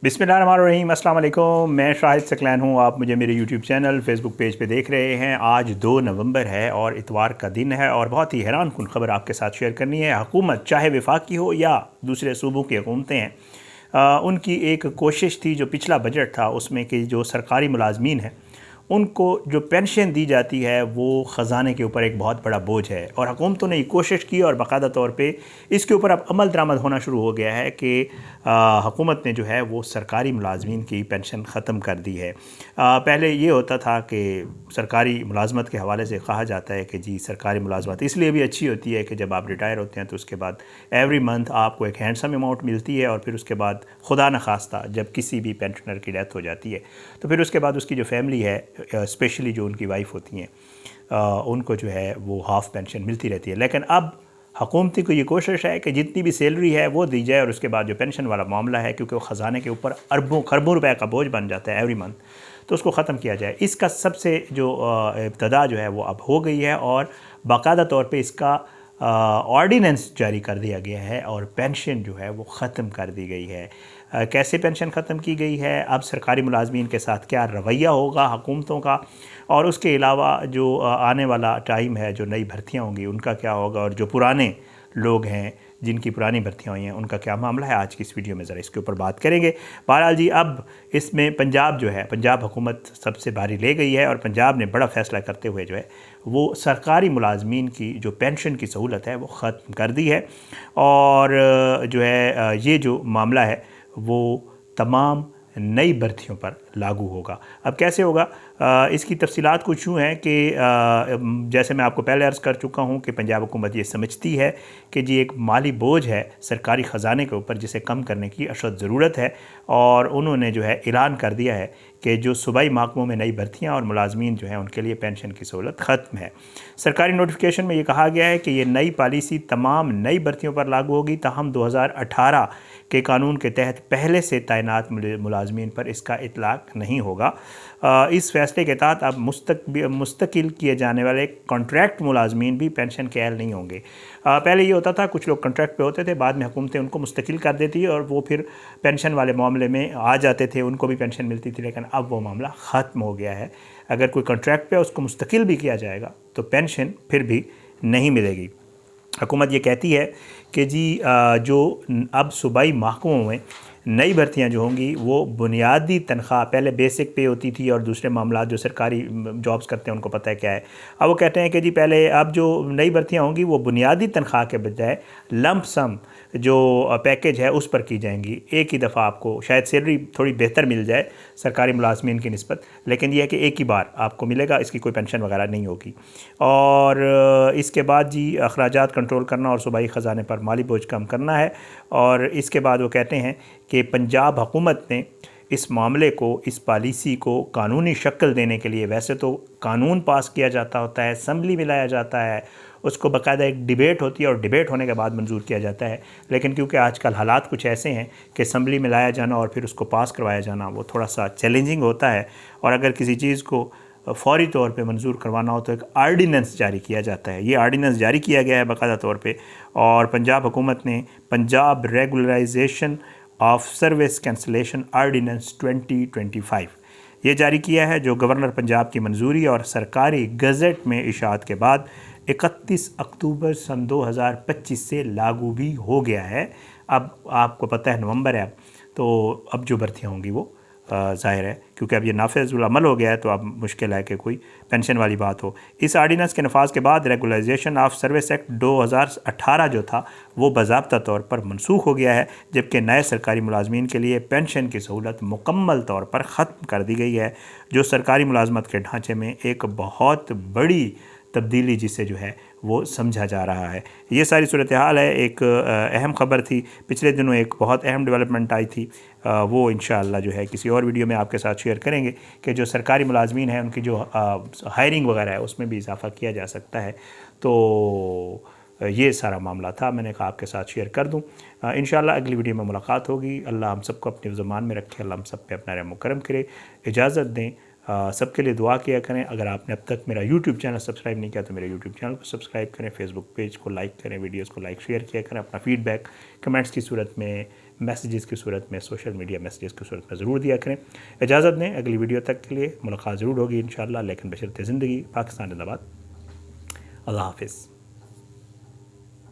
बिस्मिल्लाहिर्रहमानिर्रहीम, अस्सलाम वालेकुम। मैं शाहिद सकलैन हूँ। आप मुझे मेरे यूट्यूब चैनल फेसबुक पेज पे देख रहे हैं। आज 2 नवंबर है और इतवार का दिन है और बहुत ही हैरान कुन खबर आपके साथ शेयर करनी है। हुकूमत चाहे वफाकी हो या दूसरे सूबों की हुकूमतें हैं, उनकी एक कोशिश थी जो पिछला बजट था उसमें कि जो सरकारी मुलाजमीन हैं उनको जो पेंशन दी जाती है वो ख़जाने के ऊपर एक बहुत बड़ा बोझ है। और हुकूमतों ने ये कोशिश की और बाकायदा तौर पे इसके ऊपर अब अमल दरामद होना शुरू हो गया है कि हुकूमत ने जो है वो सरकारी मुलाजमीन की पेंशन ख़त्म कर दी है। पहले ये होता था कि सरकारी मुलाजमत के हवाले से कहा जाता है कि जी सरकारी मुलाजमत इसलिए भी अच्छी होती है कि जब आप रिटायर होते हैं तो उसके बाद एवरी मंथ आपको एक हैंडसम अमाउंट मिलती है और फिर उसके बाद खुदा न खास्ता जब किसी भी पेंशनर की डेथ हो जाती है तो फिर उसके बाद उसकी जो फैमिली है, स्पेशली जो उनकी वाइफ होती हैं, उनको जो है वो हाफ़ पेंशन मिलती रहती है। लेकिन अब हुकूमती को ये कोशिश है कि जितनी भी सैलरी है वो दी जाए और उसके बाद जो पेंशन वाला मामला है, क्योंकि वो ख़जाने के ऊपर अरबों खरबों रुपए का बोझ बन जाता है एवरी मंथ, तो उसको ख़त्म किया जाए। इसका सबसे जो इब्तदा जो है वो अब हो गई है और बाकायदा तौर पे इसका ऑर्डिनेंस जारी कर दिया गया है और पेंशन जो है वो ख़त्म कर दी गई है। कैसे पेंशन ख़त्म की गई है, अब सरकारी मुलाजमीन के साथ क्या रवैया होगा हुकूमतों का, और उसके अलावा जो आने वाला टाइम है, जो नई भर्तियाँ होंगी उनका क्या होगा, और जो पुराने लोग हैं जिनकी पुरानी भर्तियाँ हुई हैं उनका क्या मामला है, आज की इस वीडियो में ज़रा इसके ऊपर बात करेंगे। बहरहाल जी, अब इसमें पंजाब जो है, पंजाब हुकूमत सबसे भारी ले गई है और पंजाब ने बड़ा फ़ैसला करते हुए जो है वो सरकारी मुलाजमीन की जो पेंशन की सहूलत है वो ख़त्म कर दी है। और जो है ये जो मामला है वो तमाम नई भर्तियों पर लागू होगा। अब कैसे होगा, इसकी तफसीलात कुछ यूँ हैं कि जैसे मैं आपको पहले अर्ज़ कर चुका हूँ कि पंजाब हुकूमत ये समझती है कि जी एक माली बोझ है सरकारी ख़जाने के ऊपर जिसे कम करने की अशद ज़रूरत है, और उन्होंने जो है ऐलान कर दिया है कि जो सूबाई महकमों में नई भर्तियाँ और मुलाजमीन जो हैं उनके लिए पेंशन की सहूलत ख़त्म है। सरकारी नोटिफिकेशन में ये कहा गया है कि ये नई पॉलिसी तमाम नई भर्तियों पर लागू होगी, ताहम 2018 के कानून के तहत पहले से तैनात मुलाजमीन पर इसका इतलाक़ नहीं होगा। इस फैसले के तहत अब मुस्तकिल किए जाने वाले कॉन्ट्रैक्ट मुलाजमीन भी पेंशन के अहल नहीं होंगे। पहले ये होता था कुछ लोग कॉन्ट्रैक्ट पे होते थे, बाद में हुकूमतें उनको मुस्तकिल कर देती और वो फिर पेंशन वाले मामले में आ जाते थे, उनको भी पेंशन मिलती थी, लेकिन अब वो मामला ख़त्म हो गया है। अगर कोई कॉन्ट्रैक्ट पे उसको मुस्तकिल भी किया जाएगा तो पेंशन फिर भी नहीं मिलेगी। हुकूमत ये कहती है कि जी जो अब सूबाई महकमों में नई भर्तियां जो होंगी वो बुनियादी तनख्वाह, पहले बेसिक पे होती थी और दूसरे मामला जो सरकारी जॉब्स करते हैं उनको पता है क्या है। अब वो कहते हैं कि जी पहले अब जो नई भर्तियां होंगी वो बुनियादी तनख्वाह के बजाय लंप सम जो पैकेज है उस पर की जाएंगी। एक ही दफ़ा आपको शायद सैलरी थोड़ी बेहतर मिल जाए सरकारी मुलाजमीन की निस्बत, लेकिन यह है कि एक ही बार आपको मिलेगा, इसकी कोई पेंशन वगैरह नहीं होगी। और इसके बाद जी अखराजात कंट्रोल करना और सूबाई ख़जाने पर माली बोझ कम करना है। और इसके बाद वो कहते हैं कि पंजाब हुकूमत ने इस मामले को, इस पॉलिसी को कानूनी शक्ल देने के लिए, वैसे तो कानून पास किया जाता होता है, असम्बली में लाया जाता है, उसको बाकायदा एक डिबेट होती है और डिबेट होने के बाद मंजूर किया जाता है, लेकिन क्योंकि आजकल हालात कुछ ऐसे हैं कि असम्बली में लाया जाना और फिर उसको पास करवाया जाना वो थोड़ा सा चैलेंजिंग होता है। और अगर किसी चीज़ को फ़ौरी तौर पे मंजूर करवाना हो तो एक आर्डीनेंस जारी किया जाता है। ये आर्डीनेंस जारी किया गया है बाकायदा तौर पे, और पंजाब हुकूमत ने Punjab regularisation of service cancellation ordinance 2025 ये जारी किया है, जो गवर्नर पंजाब की मंजूरी और सरकारी गज़ट में इशाअत के बाद 31 अक्टूबर सन 2025 से लागू भी हो गया है। अब आपको पता है नवंबर है, तो अब जो भर्तियाँ होंगी वो ज़ाहिर है क्योंकि अब ये नाफिज़ुल अमल हो गया है तो अब मुश्किल है कि कोई पेंशन वाली बात हो। इस आर्डीनेंस के नफाज के बाद रेगुलाइजेशन ऑफ सर्विस एक्ट 2018 जो था वो बाज़ाब्ता तौर पर मनसूख हो गया है, जबकि नए सरकारी मुलाजमीन के लिए पेंशन की सहूलत मुकम्मल तौर पर ख़त्म कर दी गई है, जो सरकारी मुलाजमत के ढांचे में एक बहुत बड़ी तब्दीली जिसे जो है वो समझा जा रहा है। ये सारी सूरत हाल है। एक अहम ख़बर थी पिछले दिनों, एक बहुत अहम डेवलपमेंट आई थी, वो इंशाअल्लाह जो है किसी और वीडियो में आपके साथ शेयर करेंगे कि जो सरकारी मुलाजमीन हैं उनकी जो हायरिंग वगैरह है उसमें भी इजाफ़ा किया जा सकता है। तो ये सारा मामला था, मैंने कहा आपके साथ शेयर कर दूँ। इंशाअल्लाह अगली वीडियो में मुलाकात होगी। अल्लाह हम सबको अपने ज़मान में रखे, अल्लाह हम सब पे अपना रहम करम करे। इजाज़त दें, सबके लिए दुआ किया करें। अगर आपने अब तक मेरा यूट्यूब चैनल सब्सक्राइब नहीं किया तो मेरे यूट्यूब चैनल को सब्सक्राइब करें, फेसबुक पेज को लाइक करें, वीडियोस को लाइक शेयर किया करें। अपना फ़ीडबैक कमेंट्स की सूरत में मैसेजेस की सूरत में, सोशल मीडिया मैसेजेस की सूरत में ज़रूर दिया करें। इजाज़त दें, अगली वीडियो तक के लिए मुलाकात ज़रूर होगी इंशाअल्लाह, लेकिन बशर्ते ज़िंदगी। पाकिस्तान जिंदाबाद। अल्लाह हाफ़िज़।